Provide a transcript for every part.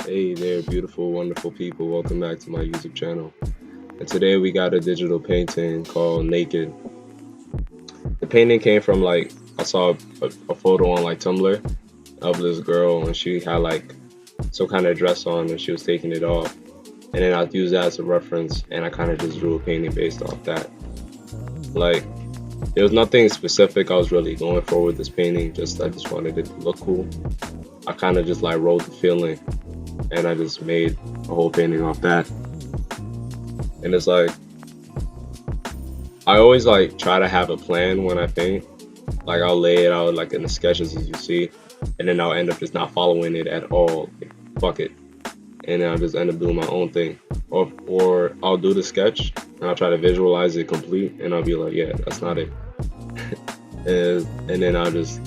Hey there, beautiful, wonderful people. Welcome back to my YouTube channel. And today we got a digital painting called Naked. The painting came from I saw a photo on Tumblr of this girl, and she had some kind of dress on and she was taking it off. And then I used that as a reference and I kind of just drew a painting based off that. Like, there was nothing specific I was really going for with this painting, I just wanted it to look cool. I kind of just wrote the feeling and I just made a whole painting off that. And it's I always try to have a plan when I paint. I'll lay it out in the sketches as you see, and then I'll end up just not following it at all. Fuck it. And then I'll just end up doing my own thing. Or I'll do the sketch and I'll try to visualize it complete and I'll be like, yeah, that's not it. and then I'll just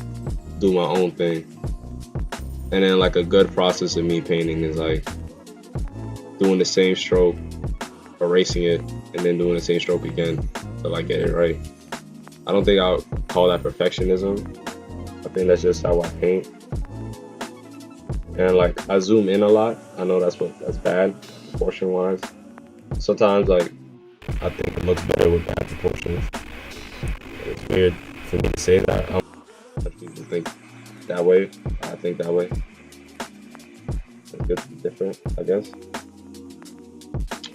do my own thing. And then a good process of me painting is doing the same stroke, erasing it, and then doing the same stroke again till I get it right. I don't think I'll call that perfectionism. I think that's just how I paint. And I zoom in a lot. I know that's bad proportion wise. Sometimes I think it looks better with bad proportions. It's weird for me to say that. I don't know if people think that way. I think that way. It's good to be different, I guess.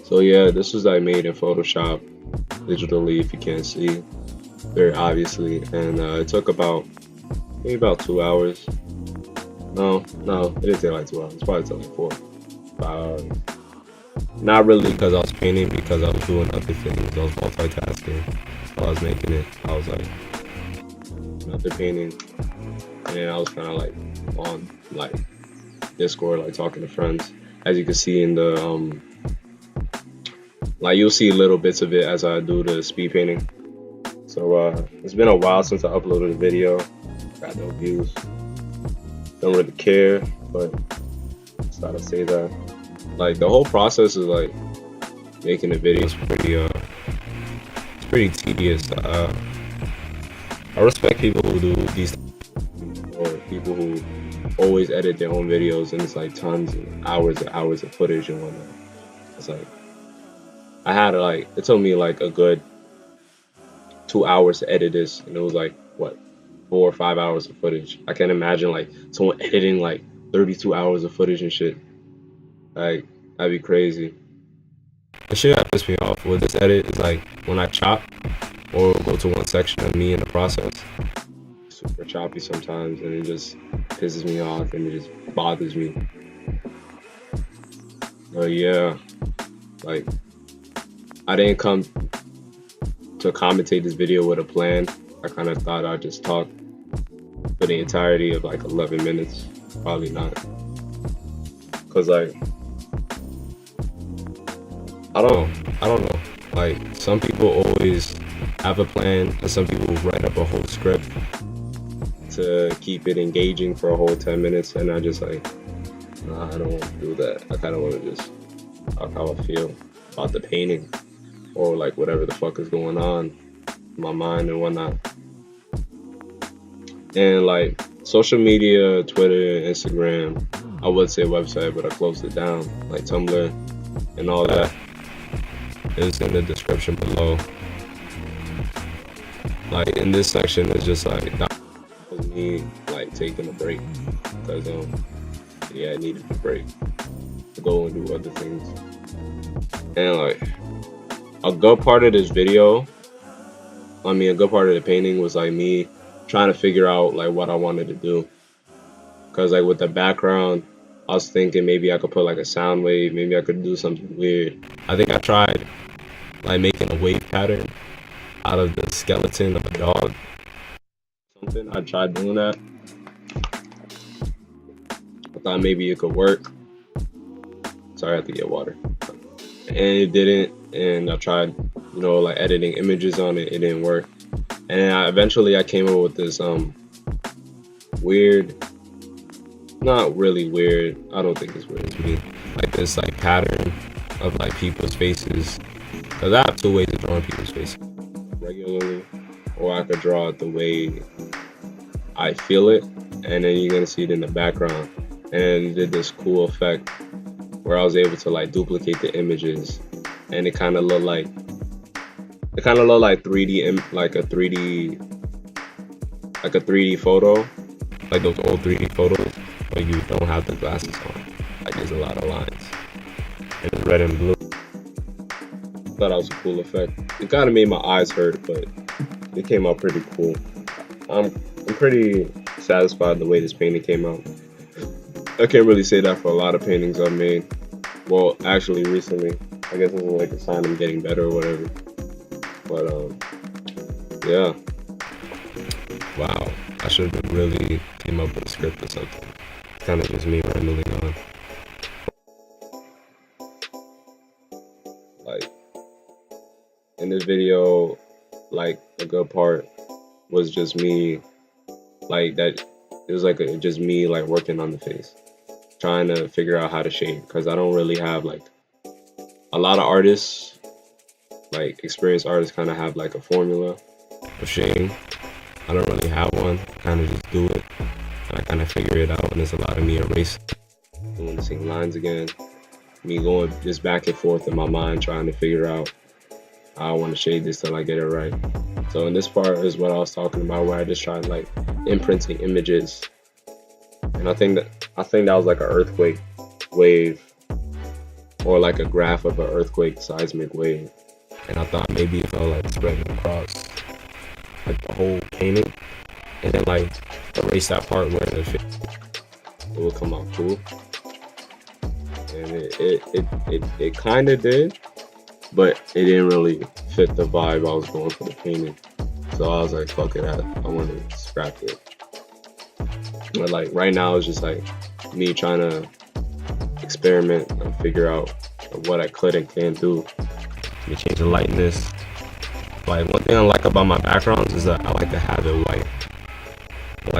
So yeah, this was made in Photoshop digitally, if you can't see very obviously, and it took maybe about 2 hours. No, it didn't take 2 hours. It probably took 4, 5 hours. Not really because I was painting, because I was doing other things. I was multitasking while I was making it. I was another painting, and I was kind of on Discord, talking to friends. As you can see in the you'll see little bits of it as I do the speed painting. So it's been a while since I uploaded a video. Got no views. Don't really care, but just gotta say that. The whole process is making a video is pretty tedious. I respect people who do these, or people who always edit their own videos, and it's tons and hours of footage and whatnot. It's I had it took me a good 2 hours to edit this, and it was what, 4 or 5 hours of footage. I can't imagine someone editing 32 hours of footage and shit. That'd be crazy. The shit that pissed me off with this edit is when I chop or go to one section of me in the process, super choppy sometimes, and it just pisses me off and it just bothers me. But yeah, I didn't come to commentate this video with a plan. I kind of thought I'd just talk for the entirety of 11 minutes. Probably not. Cause I don't know. Some people always have a plan, and some people write up a whole script to keep it engaging for a whole 10 minutes, and I just nah, I don't want to do that. I kind of want to just talk how I feel about the painting, or whatever the fuck is going on in my mind and whatnot. And social media, Twitter, Instagram, I would say website, but I closed it down. Tumblr and all that is in the description below. In this section, it's just that was me taking a break, because yeah, I needed a break to go and do other things. And a good part of this video, a good part of the painting was me trying to figure out what I wanted to do. Cause with the background, I was thinking maybe I could put a sound wave, maybe I could do something weird. I think I tried making a wave pattern out of the skeleton of a dog. I tried doing that. I thought maybe it could work. Sorry, I have to get water. And it didn't, and I tried editing images on it. It didn't work. And eventually I came up with this weird, not really weird, I don't think it's weird to me, this pattern of people's faces. Because I have 2 ways of drawing people's faces regularly, or I could draw it the way I feel it, and then you're gonna see it in the background. and did this cool effect where I was able to like duplicate the images, and it kind of looked like 3D, like a 3D photo, like those old 3D photos where you don't have the glasses on. Like there's a lot of lines, and it's red and blue. Thought that was a cool effect. It kind of made my eyes hurt, but it came out pretty cool. I'm pretty satisfied the way this painting came out. I can't really say that for a lot of paintings I've made. Well, actually, recently, I guess this is like a sign I'm getting better or whatever. But yeah. Wow, I should have really came up with a script or something. Kind of just me rambling on. Like in this video, like a good part was just me, like that. It was like just me like working on the face, trying to figure out how to shade, because I don't really have like a lot of artists, like experienced artists, kind of have like a formula of shading. I don't really have one. I kind of just do it, and I kind of figure it out. And there's a lot of me erasing, doing the same lines again, me going just back and forth in my mind trying to figure out how I want to shade this till I get it right. So in this part is what I was talking about, where I just tried like imprinting images, and I think that was like an earthquake wave, or like a graph of an earthquake seismic wave. And I thought maybe if I like spread it across like the whole painting, and then like erase that part where it would come out cool. And it kind of did, but it didn't really fit the vibe I was going for the painting. So I was like, fuck it, I want to scrap it. But like right now it's just like me trying to experiment and figure out what I could and can't do. Let me change the lightness. Like one thing I like about my backgrounds is that I like to have it white. I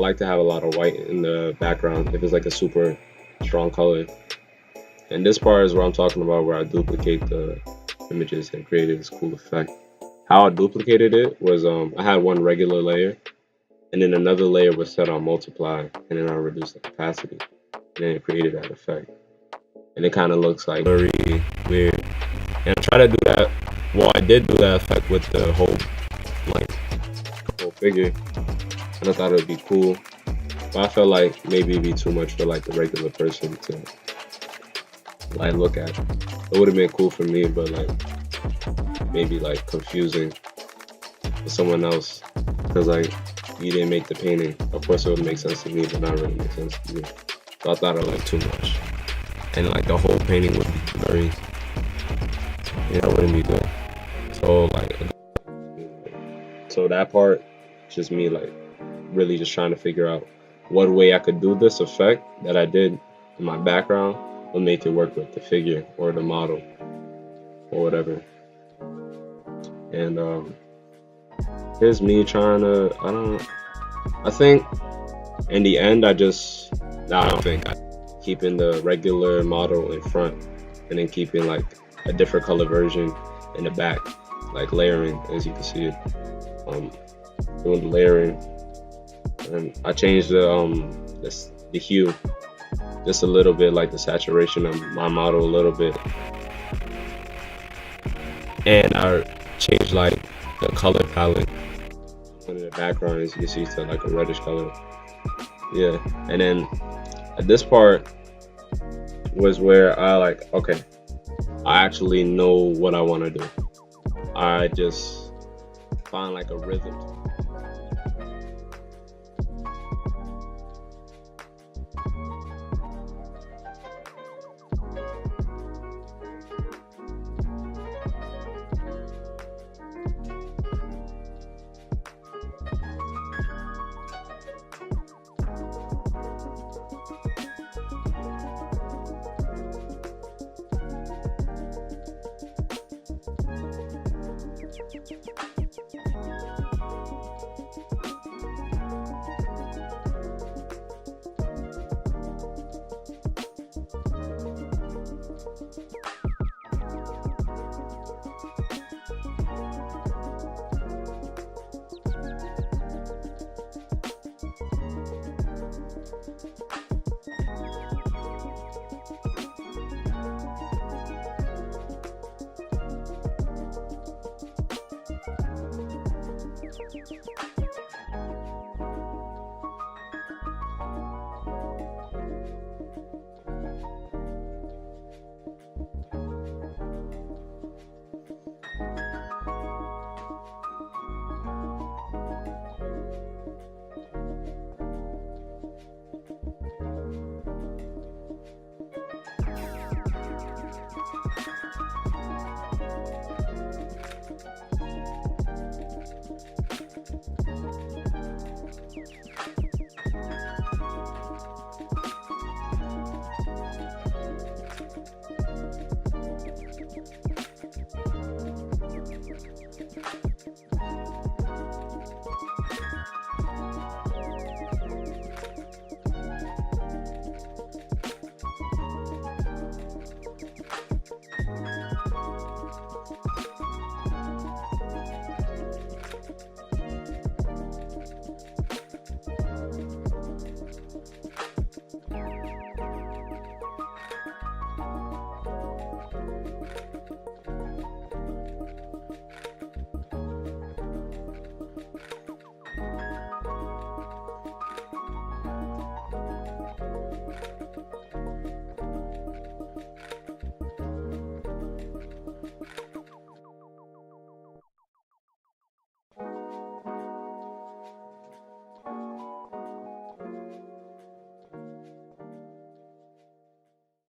like to have a lot of white in the background if it's like a super strong color. And this part is where I'm talking about, where I duplicate the images and created this cool effect. How I duplicated it was I had one regular layer, and then another layer was set on multiply, and then I reduced the opacity, and then it created that effect. And it kind of looks like very weird. And I try to do that. Well, I did do that effect with the whole figure, and I thought it would be cool. But I felt like maybe it'd be too much for like the regular person to like look at. It would have been cool for me, but like maybe like confusing for someone else, because like you didn't make the painting. Of course, it would make sense to me, but not really make sense to you. So I thought it like too much, and like the whole painting would be very, wouldn't be good. So that part, just me like really just trying to figure out what way I could do this effect that I did in my background would make it work with the figure or the model or whatever. And here's me trying to, I think in the end keeping the regular model in front, and then keeping like a different color version in the back, like layering, as you can see it. Doing the layering, and I changed the hue just a little bit, like the saturation of my model a little bit, and I changed like the color palette in the background, as you can see, to like a reddish color. Yeah, and then at this part was where I like, okay, I actually know what I want to do. I just find like a rhythm.